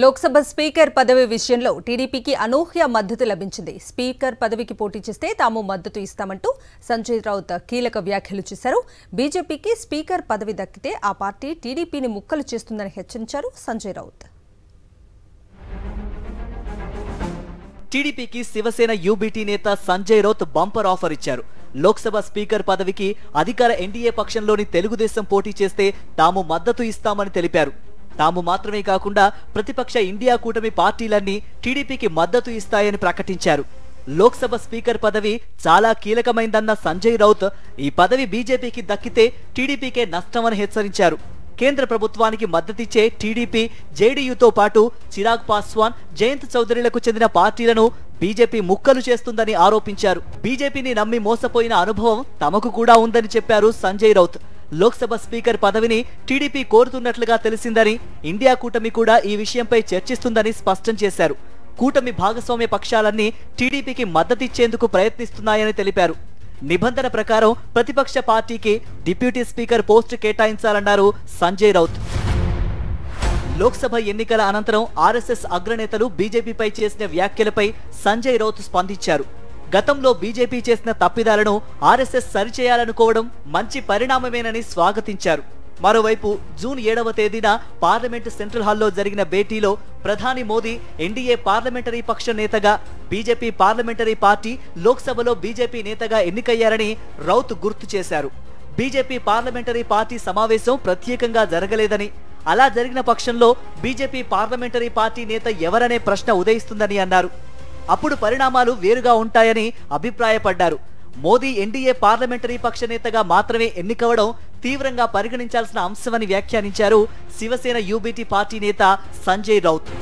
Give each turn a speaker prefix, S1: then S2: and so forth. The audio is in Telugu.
S1: లోక్సభ స్పీకర్ పదవి విషయంలో టీడీపీకి అనూహ్య మద్దతు లభించింది. స్పీకర్ పదవికి పోటీ చేస్తే తాము మద్దతు ఇస్తామంటూ సంజయ్ రౌత్ కీలక వ్యాఖ్యలు చేశారు. బీజేపీకి స్పీకర్ పదవి దక్కితే ఆ పార్టీ టీడీపీని ముక్కలు చేస్తుందని హెచ్చరించారు సంజయ్ రౌత్.
S2: టీడీపీకి శివసేన యూబీటీ నేత సంజయ్ రౌత్ బంపర్ ఆఫర్ ఇచ్చారు. లోక్సభ స్పీకర్ పదవికి అధికార ఎన్డీఏ పక్షంలోని తెలుగుదేశం పోటీ చేస్తే తాము మద్దతు ఇస్తామని తెలిపారు. తాము మాత్రమే కాకుండా ప్రతిపక్ష ఇండియా కూటమి పార్టీలన్నీ టీడీపీకి మద్దతు ఇస్తాయని ప్రకటించారు. లోక్సభ స్పీకర్ పదవి చాలా కీలకమైందన్న సంజయ్ రౌత్ ఈ పదవి బీజేపీకి దక్కితే టీడీపీకే నష్టమని హెచ్చరించారు. కేంద్ర ప్రభుత్వానికి మద్దతిచ్చే టీడీపీ, జేడీయూతో పాటు చిరాగ్ పాస్వాన్, జయంత్ చౌదరిలకు చెందిన పార్టీలను బీజేపీ ముక్కలు చేస్తుందని ఆరోపించారు. బీజేపీని నమ్మి మోసపోయిన అనుభవం తమకు కూడా ఉందని చెప్పారు సంజయ్ రౌత్. లోక్సభ స్పీకర్ పదవిని టీడీపీ కోరుతున్నట్లుగా తెలిసిందని, ఇండియా కూటమి కూడా ఈ విషయంపై చర్చిస్తుందని స్పష్టం చేశారు. కూటమి భాగస్వామ్య పక్షాలన్నీ టీడీపీకి మద్దతిచ్చేందుకు ప్రయత్నిస్తున్నాయని తెలిపారు. నిబంధన ప్రకారం ప్రతిపక్ష పార్టీకి డిప్యూటీ స్పీకర్ పోస్టు కేటాయించాలన్నారు సంజయ్ రౌత్. లోక్సభ ఎన్నికల అనంతరం ఆర్ఎస్ఎస్ అగ్రనేతలు బీజేపీపై చేసిన వ్యాఖ్యలపై సంజయ్ రౌత్ స్పందించారు. గతంలో బీజేపీ చేసిన తప్పిదాలను ఆర్ఎస్ఎస్ సరిచేయాలనుకోవడం మంచి పరిణామమేనని స్వాగతించారు. మరోవైపు జూన్ 7వ తేదీన పార్లమెంటు సెంట్రల్ హాల్లో జరిగిన భేటీలో ప్రధాని మోదీ ఎన్డీఏ పార్లమెంటరీ పక్ష నేతగా, బీజేపీ పార్లమెంటరీ పార్టీ లోక్సభలో బీజేపీ నేతగా ఎన్నికయ్యారని రౌత్ గుర్తు చేశారు. బీజేపీ పార్లమెంటరీ పార్టీ సమావేశం ప్రత్యేకంగా జరగలేదని, అలా జరిగిన పక్షంలో బీజేపీ పార్లమెంటరీ పార్టీ నేత ఎవరనే ప్రశ్న ఉదయిస్తుందని అన్నారు. అప్పుడు పరిణామాలు వేరుగా ఉంటాయని అభిప్రాయపడ్డారు. మోదీ ఎన్డీఏ పార్లమెంటరీ పక్ష నేతగా మాత్రమే ఎన్నికవడం తీవ్రంగా పరిగణించాల్సిన అంశమని వ్యాఖ్యానించారు శివసేన యూబీటీ పార్టీ నేత సంజయ్ రౌత్.